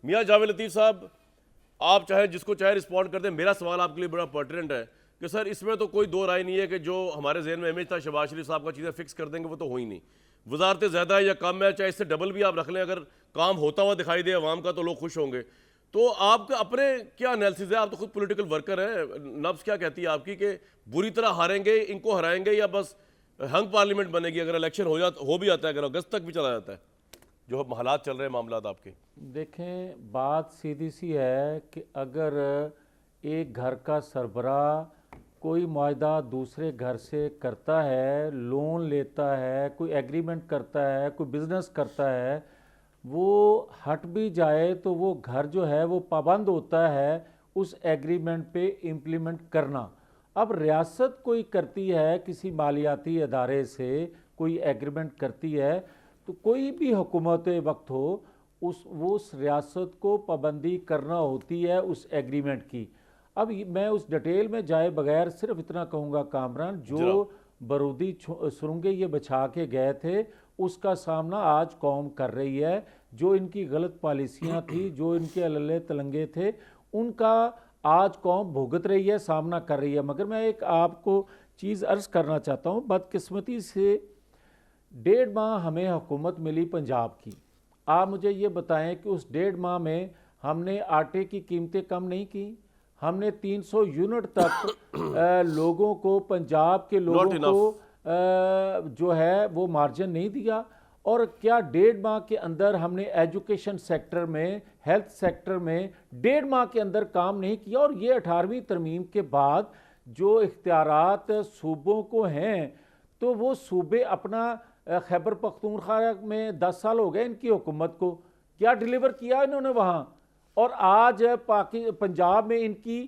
मियां जावेद लतीफ़ साहब, आप चाहे जिसको चाहे रिस्पॉन्ड कर दें, मेरा सवाल आपके लिए बड़ा पर्टिनेंट है कि सर इसमें तो कोई दो राय नहीं है कि जो हमारे जहन में इमेज था शहबाज शरीफ साहब का चीज़ें फिक्स कर देंगे, वो तो हो ही नहीं। वजारतें ज़्यादा है या कम है, चाहे इससे डबल भी आप रख लें, अगर काम होता हुआ दिखाई दे अवाम का तो लोग खुश होंगे। तो आपका अपने क्या एनालिसिस है? आप तो खुद पॉलिटिकल वर्कर हैं, नब्स क्या कहती है आपकी कि बुरी तरह हारेंगे, इनको हराएंगे, या बस हंग पार्लियामेंट बनेगी अगर इलेक्शन हो भी जाता है, अगर अगस्त तक भी चला जाता है, जो हालात चल रहे हैं मामला आपके? देखें, बात सीधी सी है कि अगर एक घर का सरबराह कोई मुआहदा दूसरे घर से करता है, लोन लेता है, कोई एग्रीमेंट करता है, कोई बिज़नेस करता है, वो हट भी जाए तो वो घर जो है वो पाबंद होता है उस एग्रीमेंट पे इम्प्लीमेंट करना। अब रियासत कोई करती है, किसी मालियाती अदारे से कोई एग्रीमेंट करती है, तो कोई भी हुकूमत वक्त हो उस रियासत को पाबंदी करना होती है उस एग्रीमेंट की। अब मैं उस डिटेल में जाए बगैर सिर्फ इतना कहूँगा कामरान, जो बारूदी सुरंगें ये बचा के गए थे उसका सामना आज कौम कर रही है। जो इनकी गलत पॉलिसियाँ थी, जो इनके अल्ले तलंगे थे, उनका आज कौम भुगत रही है, सामना कर रही है। मगर मैं एक आपको चीज़ अर्ज़ करना चाहता हूँ, बदकिस्मती से 1.5 माह हमें हुकूमत मिली पंजाब की। आप मुझे ये बताएं कि उस 1.5 माह में हमने आटे की कीमतें कम नहीं की, हमने 300 यूनिट तक लोगों को, पंजाब के लोगों को जो है वो मार्जिन नहीं दिया। और क्या 1.5 माह के अंदर हमने एजुकेशन सेक्टर में, हेल्थ सेक्टर में 1.5 माह के अंदर काम नहीं किया? और ये 18वीं तरमीम के बाद जो इख्तियारात सूबों को हैं, तो वो सूबे अपना, खैबर पख्तूनख्वा में 10 साल हो गए इनकी हुकूमत को, क्या डिलीवर किया इन्होंने वहाँ? और आज पंजाब में इनकी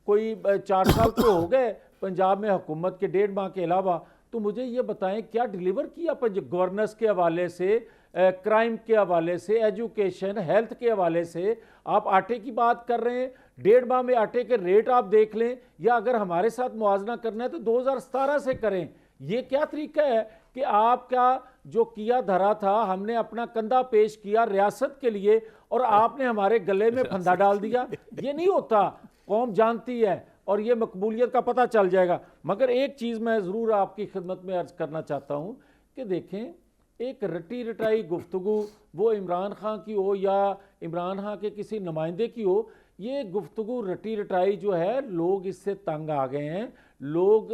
कोई 4 साल तो हो गए पंजाब में हुकूमत के 1.5 माह के अलावा। तो मुझे ये बताएं क्या डिलीवर किया गवर्नेंस के हवाले से, क्राइम के हवाले से, एजुकेशन, हेल्थ के हवाले से? आप आटे की बात कर रहे हैं, 1.5 माह में आटे के रेट आप देख लें, या अगर हमारे साथ मुआवजा करना है तो 2017 से करें। ये क्या तरीका है कि आपका जो किया धरा था, हमने अपना कंधा पेश किया रियासत के लिए और आपने हमारे गले में फंदा डाल दिया? ये नहीं होता, कौम जानती है और ये मकबूलियत का पता चल जाएगा। मगर एक चीज़ मैं ज़रूर आपकी खिदमत में अर्ज़ करना चाहता हूँ कि देखें, एक रटी रटाई गुफ्तगू, वो इमरान खान की हो या इमरान खान के किसी नुमाइंदे की हो, ये गुफ्तगू रटी रटाई जो है, लोग इससे तंग आ गए हैं। लोग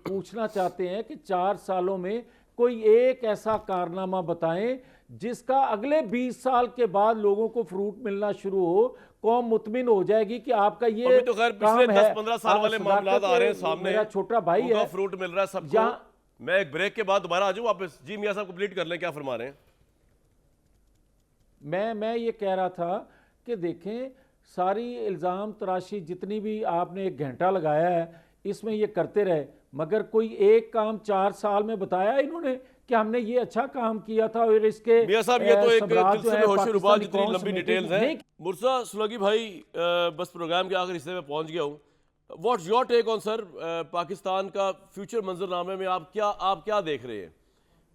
पूछना चाहते हैं कि 4 सालों में कोई एक ऐसा कारनामा बताएं जिसका अगले 20 साल के बाद लोगों को फ्रूट मिलना शुरू हो, कौम मुतमिन हो जाएगी कि आपका ये अभी तो खैर पिछले 10-15 साल वाले मामला आ रहे हैं सामने, मेरा छोटा भाई है, फ्रूट मिल रहा है सबको। मैं एक ब्रेक के बाद दोबारा आ जाऊं वापस। जी मियां साहब कंप्लीट कर लें, क्या फरमा रहे हैं? मैं ये कह रहा था कि देखें, सारी इल्ज़ाम तराशी जितनी भी आपने 1 घंटा लगाया है इसमें ये करते रहे, मगर कोई एक काम 4 साल में बताया इन्होंने कि हमने ये अच्छा काम किया था? और इसके मियां साहब ये तो एक दिल से होशरुबाज जितनी लंबी डिटेल्स हैं। मुर्सा सुलगी भाई, बस प्रोग्राम के आखिर हिस्से में पहुंच गया हूं। What's your take on sir, Pakistan का फ्यूचर मंजरनामे में आप क्या देख रहे हैं?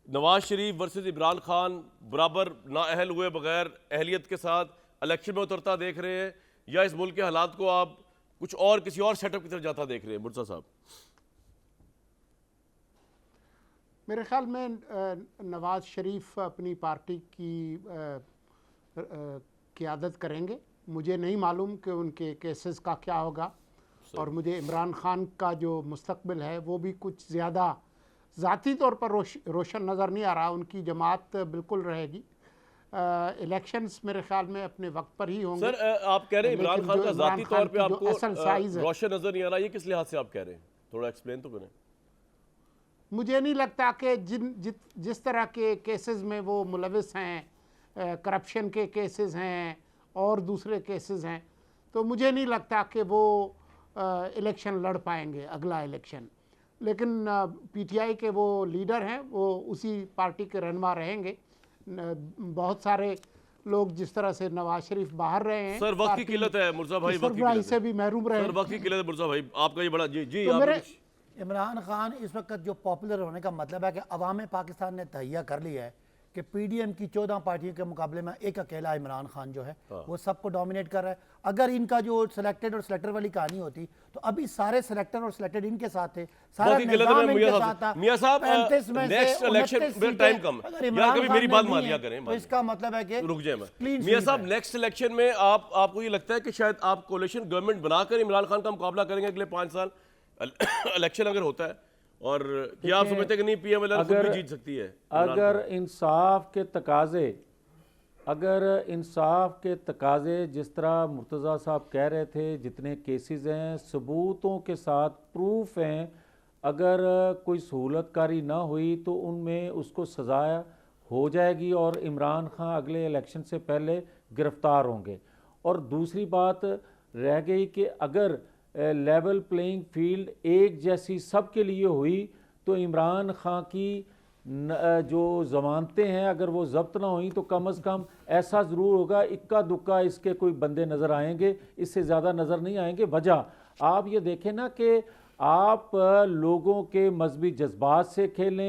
नवाज शरीफ वर्सेस इमरान खान बराबर नाअहल हुए बगैर अहलियत के साथ इलेक्शन में उतरता देख रहे हैं, या इस मुल्क के हालात को आप कुछ और, किसी और सेटअप की तरफ जाता देख रहे हैं मुर्सा साहब? मेरे ख्याल में नवाज शरीफ अपनी पार्टी की क़यादत करेंगे। मुझे नहीं मालूम कि उनके केसेस का क्या होगा, और मुझे इमरान खान का जो मुस्तकबिल है वो भी कुछ ज़्यादा ज़ाती तौर पर रोशन नज़र नहीं आ रहा। उनकी जमात बिल्कुल रहेगी। इलेक्शंस मेरे ख्याल में अपने वक्त पर ही होंगे। सर आप कह रहे हैं इमरान खान का ज़ाती तौर पे आपको रोशन नज़र नहीं आ रहा, ये किस लिहाज से आप कह रहे हैं? थोड़ा एक्सप्लेन तो करें। मुझे नहीं लगता कि जिस तरह के केसेस में वो मुलविस हैं, करप्शन के केसेस हैं और दूसरे केसेस हैं, तो मुझे नहीं लगता कि वो इलेक्शन लड़ पाएंगे अगला इलेक्शन। लेकिन पीटीआई के वो लीडर हैं, वो उसी पार्टी के रहनुमा रहेंगे। बहुत सारे लोग जिस तरह से नवाज शरीफ बाहर रहे हैं, सर वक्त की किल्लत है मुर्जा भाई, वक्त से भी महरूम रहे। सर वक्त की किल्लत है मुर्जा भाई, आपका ये बड़ा जी तो इमरान खान इस वक्त जो पॉपुलर होने का मतलब है कि अवाम पाकिस्तान ने तहैया कर लिया है कि पीडीएम की 14 पार्टियों के मुकाबले में एक अकेला इमरान खान जो है वो सबको डोमिनेट कर रहा है। अगर इनका जो सिलेक्टेड और सिलेक्टर वाली कहानी होती तो अभी सारे सिलेक्टर और सिलेक्टेड इनके साथ थे, सारा बहुत ही गलत है निजाम मियां इनके साहब। साथ था। मियां साहब, 35 में से नेक्स्ट इलेक्शन 29 में टाइम सीटें कम अगर यार, इमरान कभी खान मेरी ने बात ली मान हैं, लिया करें। तो इसका मतलब है कि रुक जाए मैं clean मियां sweep साहब, है। नेक्स्ट इलेक्शन में आपको ये लगता है कि शायद आप कोalition गवर्नमेंट बनाकर इमरान खान का मुकाबला करेंगे अगले 5 साल इलेक्शन अगर होता है? और क्या आप समझते हैं कि नहीं पीएमएल खुद भी जीत सकती है? अगर इंसाफ के तकाजे जिस तरह मुर्तज़ा साहब कह रहे थे, जितने केसेस हैं सबूतों के साथ प्रूफ हैं, अगर कोई सहूलतकारी ना हुई तो उनमें उसको सज़ा हो जाएगी और इमरान खान अगले इलेक्शन से पहले गिरफ्तार होंगे। और दूसरी बात रह गई कि अगर लेवल प्लेइंग फील्ड एक जैसी सब के लिए हुई तो इमरान खान की जो ज़मानतें हैं अगर वो ज़ब्त ना हुई तो कम अज़ कम ऐसा ज़रूर होगा इक्का दुक्का इसके कोई बंदे नज़र आएंगे, इससे ज़्यादा नज़र नहीं आएंगे। वजह आप ये देखें ना कि आप लोगों के मजहबी जज्बात से खेलें,